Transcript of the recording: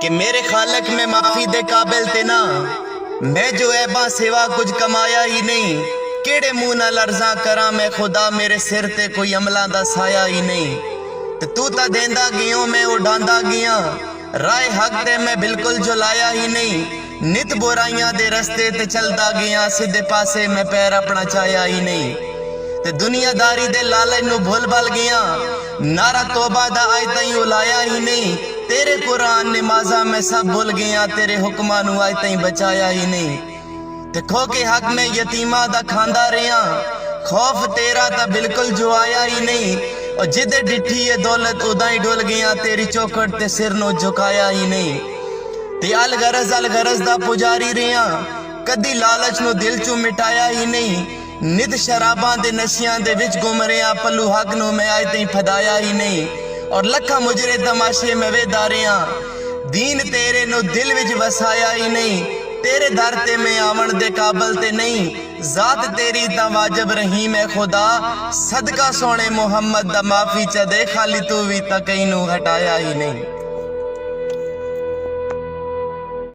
कि मेरे खालक में माफी दे काबिल ते ना, मैं जो ऐबा सेवा कुछ कमाया ही नहीं। केड़े मुंह नाल अर्ज़ा करा मैं खुदा, मेरे सिर ते कोई अमलां दा साया ही नहीं। ते तू ता देंदा गियो मैं उड़ांदा गिया, राय हक ते मैं बिल्कुल जुलाया ही नहीं। नित बुराइयां दे रस्ते ते चलदा गया, सीधे पासे मैं पैर अपना चाया ही नहीं। ते दुनियादारी दे लालच नू भुल भल गया, नारा तौबा दा अज ताईं उलाया ही नहीं। तेरे कुरान नमाजा मैं सब भुल गया, तेरे हुक्मां नू अज ताईं बचाया ही नहीं। ते खो के हक में यतीमा दा खांदा रहा, खौफ तेरा ता बिल्कुल जो आया ही नहीं। और जिदे डिठी ये दौलत उदा ही डुल गया, तेरी चौखट ते सिर नू झुकाया ही नहीं। ते अलगरज दा पुजारी रहा, कदी लालच नू दिल चू मिटाया ही नहीं। नित शराबां दे नशियां दे विच गुम रहा, पल्लू हक नू मैं अज ताईं फदाया ही नहीं। और लखा मुजरे तमाशे में वेदा रहा, दीन तेरे नू दिल विच वसाया ही नहीं। तेरे दर ते मैं आवन दे काबल ते नहीं, जात तेरी ता वाजब रहीम है खुदा। सदका सोने मुहम्मद दा माफी च दे, खाली तू भी ता कहीं नू हटाया ही नहीं।